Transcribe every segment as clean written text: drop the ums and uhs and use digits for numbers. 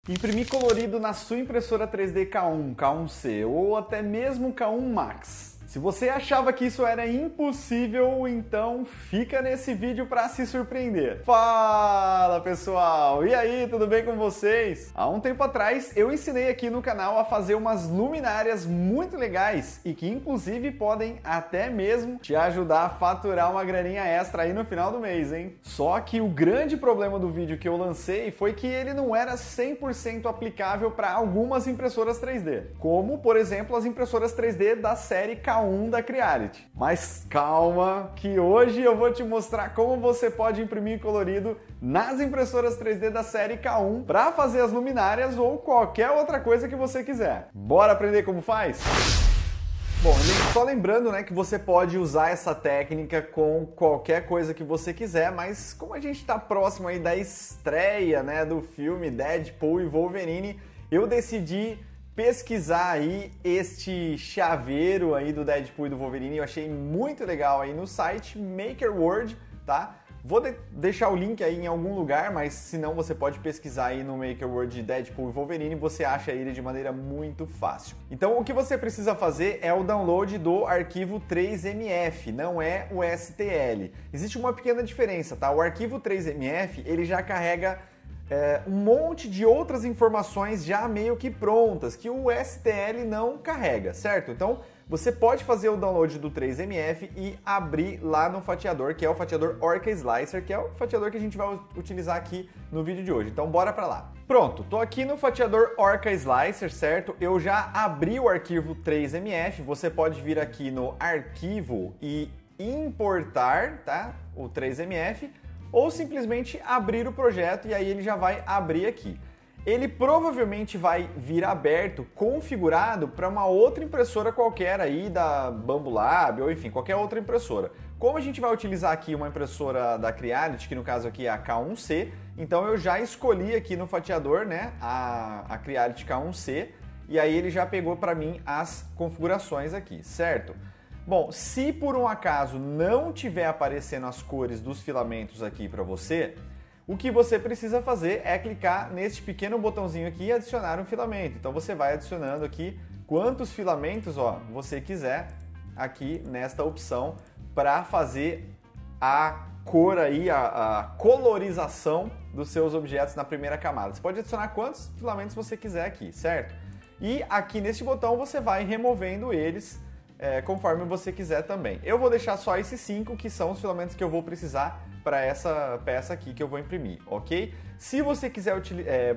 Imprimir colorido na sua impressora 3D K1, K1C ou até mesmo K1 Max. Se você achava que isso era impossível, então fica nesse vídeo para se surpreender. Fala pessoal, e aí, tudo bem com vocês? Há um tempo atrás eu ensinei aqui no canal a fazer umas luminárias muito legais e que inclusive podem até mesmo te ajudar a faturar uma graninha extra aí no final do mês, hein? Só que o grande problema do vídeo que eu lancei foi que ele não era 100% aplicável para algumas impressoras 3D, como por exemplo as impressoras 3D da série K1 da Creality. Mas calma, que hoje eu vou te mostrar como você pode imprimir colorido nas impressoras 3D da série K1 para fazer as luminárias ou qualquer outra coisa que você quiser. Bora aprender como faz? Bom, só lembrando, né, que você pode usar essa técnica com qualquer coisa que você quiser, mas como a gente está próximo aí da estreia, né, do filme Deadpool e Wolverine, eu decidi pesquisar aí este chaveiro aí do Deadpool e do Wolverine. Eu achei muito legal aí no site MakerWorld, tá? Vou deixar o link aí em algum lugar, mas se não você pode pesquisar aí no MakerWorld de Deadpool e Wolverine, você acha ele de maneira muito fácil. Então o que você precisa fazer é o download do arquivo 3MF, não é o STL. Existe uma pequena diferença, tá? O arquivo 3MF, ele já carrega um monte de outras informações já meio que prontas, que o STL não carrega, certo? Então, você pode fazer o download do 3MF e abrir lá no fatiador, que é o fatiador Orca Slicer, que é o fatiador que a gente vai utilizar aqui no vídeo de hoje. Então, bora pra lá. Pronto, tô aqui no fatiador Orca Slicer, certo? Eu já abri o arquivo 3MF, você pode vir aqui no arquivo e importar, tá? O 3MF, ou simplesmente abrir o projeto e aí ele já vai abrir aqui. Ele provavelmente vai vir aberto, configurado para uma outra impressora qualquer aí da Bambu Lab ou enfim, qualquer outra impressora. Como a gente vai utilizar aqui uma impressora da Creality, que no caso aqui é a K1C, então eu já escolhi aqui no fatiador, né, a Creality K1C, e aí ele já pegou para mim as configurações aqui, certo? Bom, se por um acaso não tiver aparecendo as cores dos filamentos aqui para você, o que você precisa fazer é clicar neste pequeno botãozinho aqui e adicionar um filamento. Então você vai adicionando aqui quantos filamentos você quiser aqui nesta opção para fazer a cor aí, a colorização dos seus objetos na primeira camada. Você pode adicionar quantos filamentos você quiser aqui, certo? E aqui neste botão você vai removendo eles conforme você quiser também. Eu vou deixar só esses 5 que são os filamentos que eu vou precisar para essa peça aqui que eu vou imprimir, ok? Se você quiser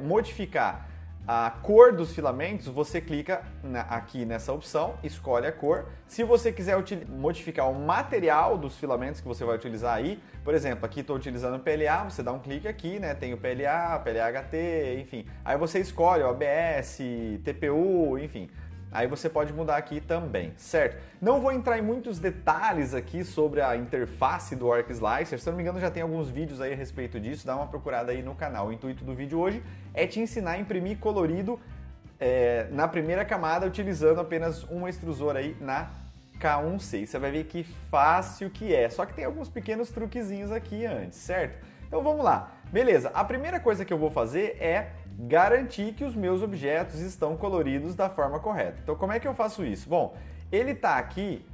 modificar a cor dos filamentos, você clica aqui nessa opção, escolhe a cor. Se você quiser modificar o material dos filamentos que você vai utilizar aí, por exemplo, aqui estou utilizando PLA, você dá um clique aqui, né? Tem o PLA, PLA-HT, enfim. Aí você escolhe o ABS, TPU, enfim. Aí você pode mudar aqui também, certo? Não vou entrar em muitos detalhes aqui sobre a interface do Orca Slicer, se não me engano já tem alguns vídeos aí a respeito disso, dá uma procurada aí no canal. O intuito do vídeo hoje é te ensinar a imprimir colorido na primeira camada utilizando apenas uma extrusora aí na K1C. Você vai ver que fácil que é, só que tem alguns pequenos truquezinhos aqui antes, certo? Então vamos lá. Beleza, a primeira coisa que eu vou fazer é garantir que os meus objetos estão coloridos da forma correta. Então como é que eu faço isso? Bom, ele está aqui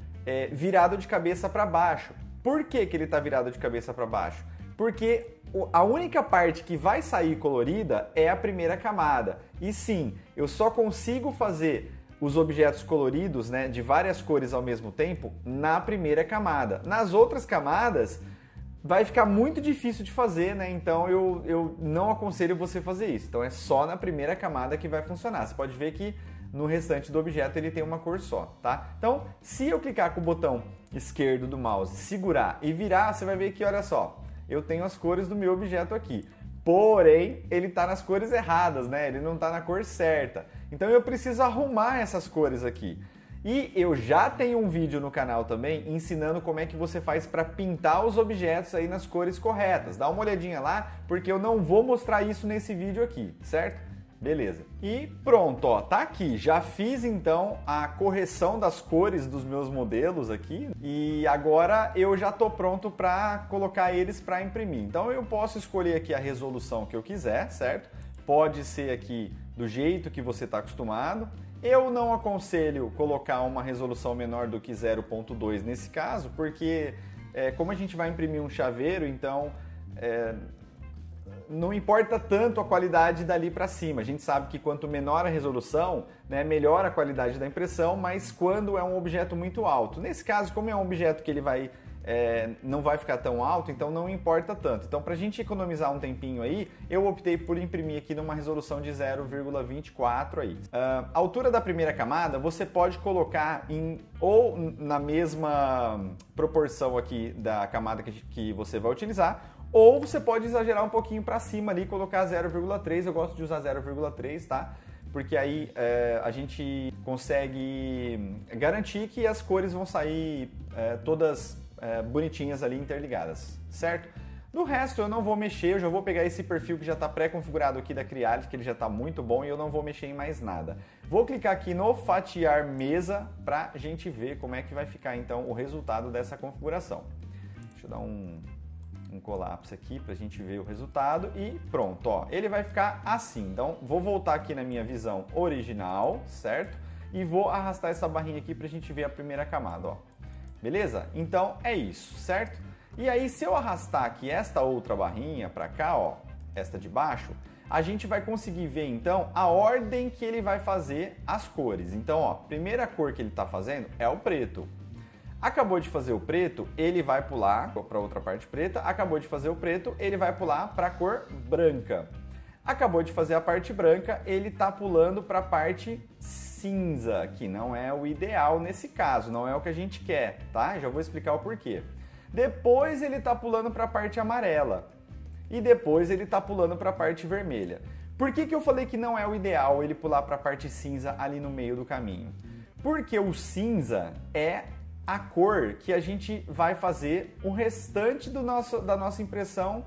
virado de cabeça para baixo. Por que que ele está virado de cabeça para baixo? Porque a única parte que vai sair colorida é a primeira camada. E sim, eu só consigo fazer os objetos coloridos, né, de várias cores ao mesmo tempo na primeira camada. Nas outras camadas vai ficar muito difícil de fazer, né? Então eu não aconselho você fazer isso. Então é só na primeira camada que vai funcionar. Você pode ver que no restante do objeto ele tem uma cor só, tá? Então, se eu clicar com o botão esquerdo do mouse, segurar e virar, você vai ver que, olha só, eu tenho as cores do meu objeto aqui. Porém, ele está nas cores erradas, né? Ele não está na cor certa. Então eu preciso arrumar essas cores aqui. E eu já tenho um vídeo no canal também ensinando como é que você faz para pintar os objetos aí nas cores corretas. Dá uma olhadinha lá, porque eu não vou mostrar isso nesse vídeo aqui, certo? Beleza. E pronto, ó, tá aqui. Já fiz então a correção das cores dos meus modelos aqui e agora eu já tô pronto para colocar eles para imprimir. Então eu posso escolher aqui a resolução que eu quiser, certo? pode ser aqui do jeito que você está acostumado. Eu não aconselho colocar uma resolução menor do que 0.2 nesse caso, porque como a gente vai imprimir um chaveiro, então não importa tanto a qualidade dali para cima. A gente sabe que quanto menor a resolução, né, melhor a qualidade da impressão, mas quando é um objeto muito alto. Nesse caso, como é um objeto que ele não vai ficar tão alto, então não importa tanto. Então, para a gente economizar um tempinho aí, eu optei por imprimir aqui numa resolução de 0,24 aí. A altura da primeira camada, você pode colocar ou na mesma proporção aqui da camada que você vai utilizar, ou você pode exagerar um pouquinho para cima ali e colocar 0,3. Eu gosto de usar 0,3, tá? Porque aí a gente consegue garantir que as cores vão sair todas bonitinhas ali, interligadas, certo? Do resto eu não vou mexer, eu já vou pegar esse perfil que já está pré-configurado aqui da Creality, que ele já está muito bom, e eu não vou mexer em mais nada. Vou clicar aqui no fatiar mesa para a gente ver como é que vai ficar então o resultado dessa configuração. Deixa eu dar um colapso aqui para a gente ver o resultado e pronto, ó, ele vai ficar assim. Então vou voltar aqui na minha visão original, certo? E vou arrastar essa barrinha aqui para a gente ver a primeira camada, ó. Beleza? Então é isso, certo? E aí se eu arrastar aqui esta outra barrinha para cá, ó, esta de baixo, a gente vai conseguir ver então a ordem que ele vai fazer as cores. Então, ó, primeira cor que ele está fazendo é o preto. Acabou de fazer o preto, ele vai pular para outra parte preta. Acabou de fazer o preto, ele vai pular para a cor branca. Acabou de fazer a parte branca, ele está pulando para a parte cinza, que não é o ideal nesse caso, não é o que a gente quer, tá? Já vou explicar o porquê. Depois ele está pulando para a parte amarela e depois ele está pulando para a parte vermelha. Por que eu falei que não é o ideal ele pular para a parte cinza ali no meio do caminho? Porque o cinza é a cor que a gente vai fazer o restante da nossa impressão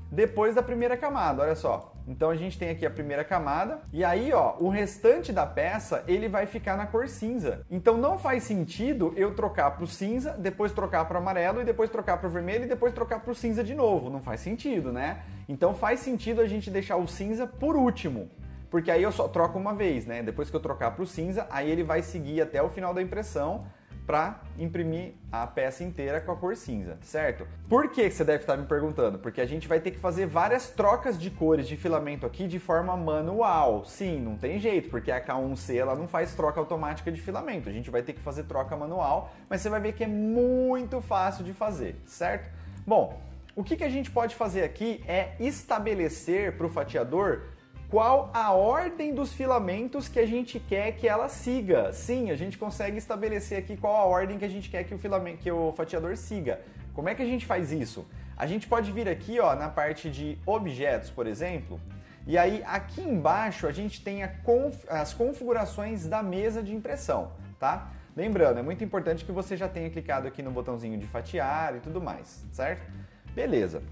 depois da primeira camada, olha só. Então a gente tem aqui a primeira camada e aí, ó, o restante da peça ele vai ficar na cor cinza. Então não faz sentido eu trocar para o cinza, depois trocar para o amarelo e depois trocar para o vermelho e depois trocar para o cinza de novo. Não faz sentido, né? Então faz sentido a gente deixar o cinza por último, porque aí eu só troco uma vez, né? Depois que eu trocar para o cinza, aí ele vai seguir até o final da impressão para imprimir a peça inteira com a cor cinza, certo? Por que você deve estar me perguntando? Porque a gente vai ter que fazer várias trocas de cores de filamento aqui de forma manual. Sim, não tem jeito, porque a K1C ela não faz troca automática de filamento. A gente vai ter que fazer troca manual, mas você vai ver que é muito fácil de fazer, certo? Bom, o que a gente pode fazer aqui é estabelecer para o fatiador qual a ordem dos filamentos que a gente quer que ela siga. Sim, a gente consegue estabelecer aqui qual a ordem que a gente quer que o fatiador siga. Como é que a gente faz isso? A gente pode vir aqui, ó, na parte de objetos, por exemplo, e aí aqui embaixo a gente tem as configurações da mesa de impressão, tá? Lembrando, é muito importante que você já tenha clicado aqui no botãozinho de fatiar e tudo mais, certo? Beleza.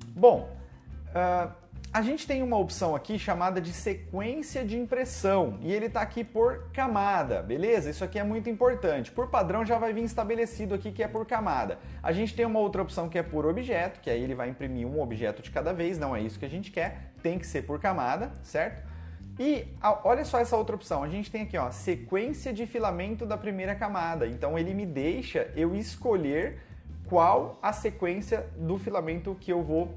Bom, a gente tem uma opção aqui chamada de sequência de impressão e ele está aqui por camada, beleza? Isso aqui é muito importante. Por padrão já vai vir estabelecido aqui que é por camada. A gente tem uma outra opção que é por objeto, que aí ele vai imprimir um objeto de cada vez, não é isso que a gente quer, tem que ser por camada, certo? E olha só essa outra opção, a gente tem aqui, ó, sequência de filamento da primeira camada, então ele me deixa eu escolher qual a sequência do filamento que eu vou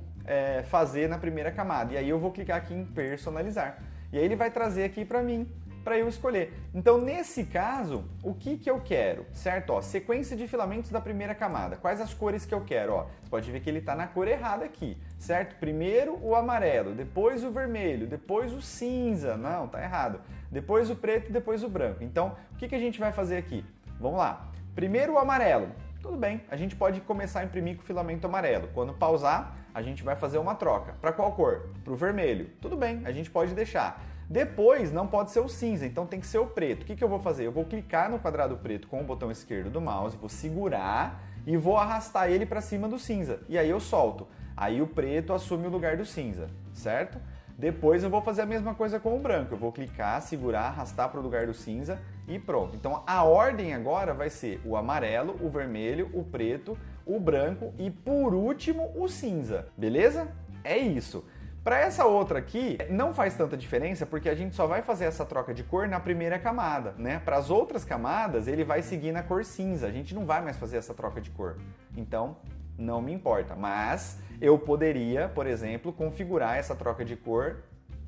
fazer na primeira camada. E aí eu vou clicar aqui em personalizar. E aí ele vai trazer aqui para mim, para eu escolher. Então nesse caso, o que eu quero, certo? Ó, sequência de filamentos da primeira camada. Quais as cores que eu quero? Ó, você pode ver que ele está na cor errada aqui, certo? Primeiro o amarelo, depois o vermelho, depois o cinza. Não, tá errado. Depois o preto e depois o branco. Então, o que a gente vai fazer aqui? Vamos lá. Primeiro o amarelo. Tudo bem, a gente pode começar a imprimir com o filamento amarelo. Quando pausar, a gente vai fazer uma troca. Para qual cor? Para o vermelho. Tudo bem, a gente pode deixar. Depois, não pode ser o cinza, então tem que ser o preto. O que eu vou fazer? Eu vou clicar no quadrado preto com o botão esquerdo do mouse, vou segurar e vou arrastar ele para cima do cinza. E aí eu solto. Aí o preto assume o lugar do cinza, certo? Depois eu vou fazer a mesma coisa com o branco. Eu vou clicar, segurar, arrastar para o lugar do cinza e pronto. Então a ordem agora vai ser o amarelo, o vermelho, o preto, o branco e por último o cinza, beleza? É isso. Para essa outra aqui, não faz tanta diferença porque a gente só vai fazer essa troca de cor na primeira camada, né? Para as outras camadas, ele vai seguir na cor cinza. A gente não vai mais fazer essa troca de cor. Então, não me importa. Mas eu poderia, por exemplo, configurar essa troca de cor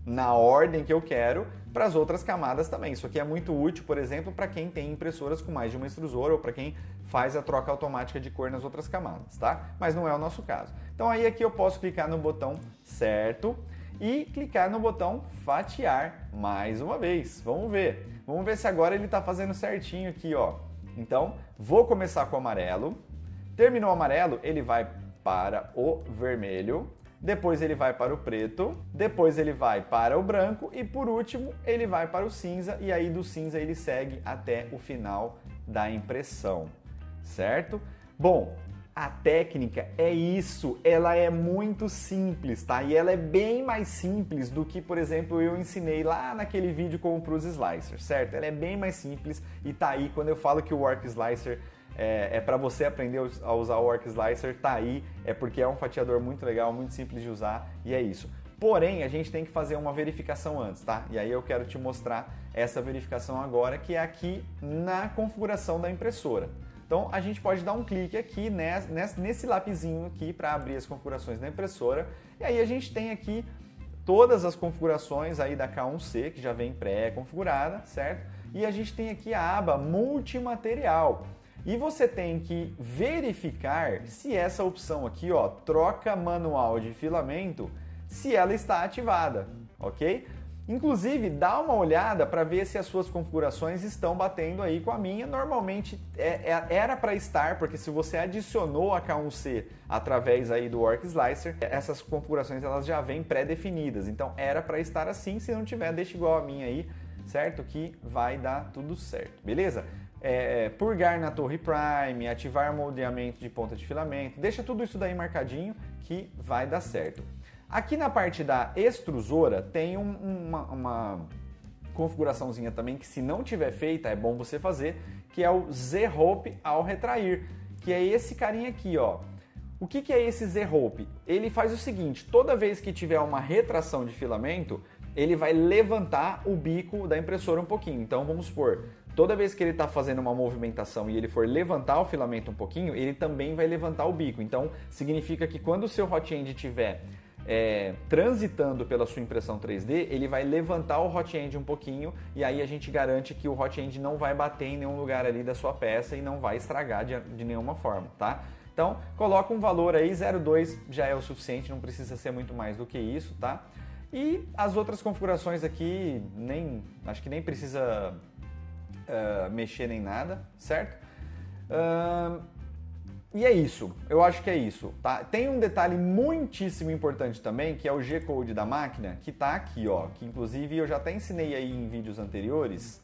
na ordem que eu quero para as outras camadas também. Isso aqui é muito útil, por exemplo, para quem tem impressoras com mais de uma extrusora ou para quem faz a troca automática de cor nas outras camadas, tá? Mas não é o nosso caso. Então aí aqui eu posso clicar no botão certo e clicar no botão fatiar mais uma vez. Vamos ver. Vamos ver se agora ele está fazendo certinho aqui, ó. Então, vou começar com o amarelo. Terminou o amarelo, ele vai para o vermelho. Depois ele vai para o preto, depois ele vai para o branco e por último ele vai para o cinza e aí do cinza ele segue até o final da impressão, certo? Bom, a técnica é isso, ela é muito simples, tá? E ela é bem mais simples do que, por exemplo, eu ensinei lá naquele vídeo com o Prus Slicer, certo? Ela é bem mais simples e tá aí quando eu falo que o Work Slicer é para você aprender a usar o Work Slicer, tá aí, é porque é um fatiador muito legal, muito simples de usar e é isso. Porém, a gente tem que fazer uma verificação antes, tá? E aí eu quero te mostrar essa verificação agora, que é aqui na configuração da impressora. Então, a gente pode dar um clique aqui nesse lapisinho aqui para abrir as configurações da impressora. E aí a gente tem aqui todas as configurações aí da K1C, que já vem pré-configurada, certo? E a gente tem aqui a aba Multimaterial. E você tem que verificar se essa opção aqui, ó, troca manual de filamento, se ela está ativada, ok? Inclusive, dá uma olhada para ver se as suas configurações estão batendo aí com a minha. Normalmente era para estar, porque se você adicionou a K1C através aí do Work Slicer, essas configurações elas já vêm pré-definidas. Então era para estar assim, se não tiver, deixa igual a minha aí, certo? Que vai dar tudo certo, beleza? Purgar na torre prime, ativar moldeamento de ponta de filamento, deixa tudo isso daí marcadinho que vai dar certo. Aqui na parte da extrusora tem uma configuraçãozinha também que se não tiver feita é bom você fazer, que é o Z-Hope ao retrair, que é esse carinha aqui, ó. O que é esse Z-Hope? Ele faz o seguinte, toda vez que tiver uma retração de filamento, ele vai levantar o bico da impressora um pouquinho. Então vamos supor, toda vez que ele está fazendo uma movimentação e ele for levantar o filamento um pouquinho, ele também vai levantar o bico. Então significa que quando o seu hot end estiver transitando pela sua impressão 3D, ele vai levantar o hot end um pouquinho e aí a gente garante que o hot end não vai bater em nenhum lugar ali da sua peça e não vai estragar de nenhuma forma, tá? Então coloca um valor aí, 0,2 já é o suficiente, não precisa ser muito mais do que isso, tá? E as outras configurações aqui, acho que nem precisa mexer nem nada, certo? E é isso, eu acho que é isso, tá? Tem um detalhe muitíssimo importante também, que é o G-Code da máquina, que tá aqui, ó, que inclusive eu já até ensinei aí em vídeos anteriores,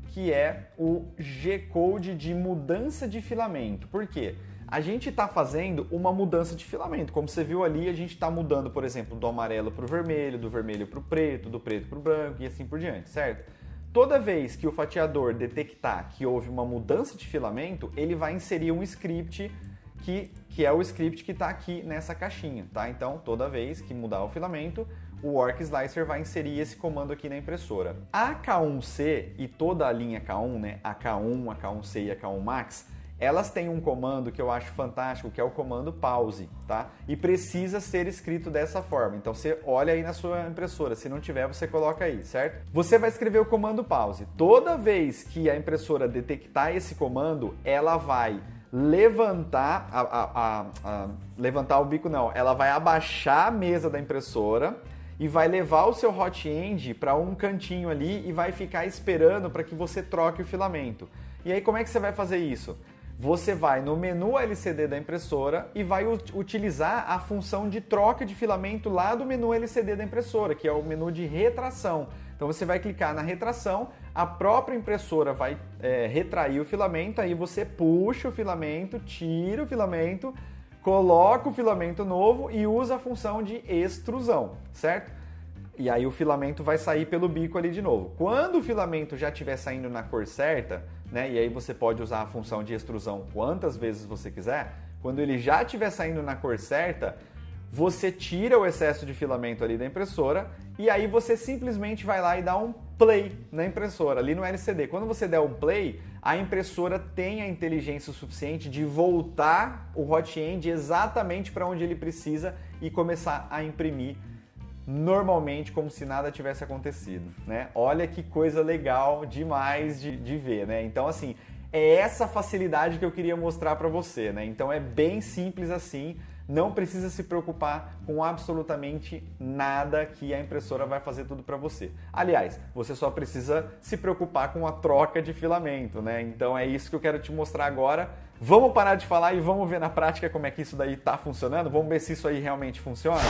que é o G-Code de mudança de filamento. Por quê? A gente está fazendo uma mudança de filamento. Como você viu ali, a gente está mudando, por exemplo, do amarelo para o vermelho, do vermelho para o preto, do preto para o branco e assim por diante, certo? Toda vez que o fatiador detectar que houve uma mudança de filamento, ele vai inserir um script que é o script que está aqui nessa caixinha, tá? Então, toda vez que mudar o filamento, o Work Slicer vai inserir esse comando aqui na impressora. A K1C e toda a linha K1, né? A K1, a K1C e a K1 Max, elas têm um comando que eu acho fantástico, que é o comando pause, tá? E precisa ser escrito dessa forma. Então você olha aí na sua impressora, se não tiver você coloca aí, certo? Você vai escrever o comando pause. Toda vez que a impressora detectar esse comando, ela vai levantar, levantar o bico não, ela vai abaixar a mesa da impressora e vai levar o seu hot end para um cantinho ali e vai ficar esperando para que você troque o filamento. E aí como é que você vai fazer isso? Você vai no menu LCD da impressora e vai utilizar a função de troca de filamento lá do menu LCD da impressora, que é o menu de retração. Então você vai clicar na retração, a própria impressora vai retrair o filamento, aí você puxa o filamento, tira o filamento, coloca o filamento novo e usa a função de extrusão, certo? E aí o filamento vai sair pelo bico ali de novo. Quando o filamento já estiver saindo na cor certa, né, e aí você pode usar a função de extrusão quantas vezes você quiser, quando ele já estiver saindo na cor certa, você tira o excesso de filamento ali da impressora e aí você simplesmente vai lá e dá um play na impressora, ali no LCD. Quando você der um play, a impressora tem a inteligência suficiente de voltar o hot end exatamente para onde ele precisa e começar a imprimir normalmente, como se nada tivesse acontecido, né? Olha que coisa legal demais de ver, né? Então, assim, é essa facilidade que eu queria mostrar para você, né? Então, é bem simples assim, não precisa se preocupar com absolutamente nada que a impressora vai fazer tudo para você. Aliás, você só precisa se preocupar com a troca de filamento, né? Então, é isso que eu quero te mostrar agora. Vamos parar de falar e vamos ver na prática como é que isso daí tá funcionando? Vamos ver se isso aí realmente funciona?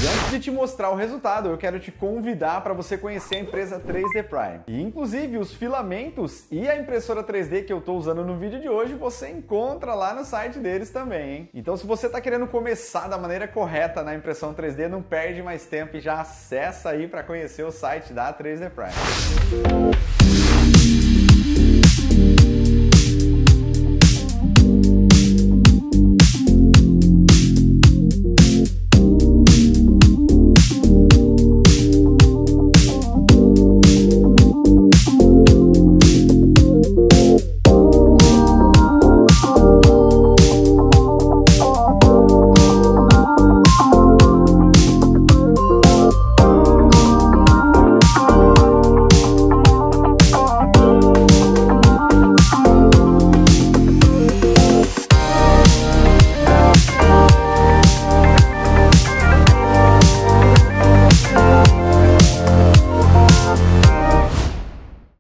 E antes de te mostrar o resultado, eu quero te convidar para você conhecer a empresa 3D Prime. E inclusive os filamentos e a impressora 3D que eu estou usando no vídeo de hoje, você encontra lá no site deles também, hein? Então se você está querendo começar da maneira correta na impressão 3D, não perde mais tempo e já acessa aí para conhecer o site da 3D Prime.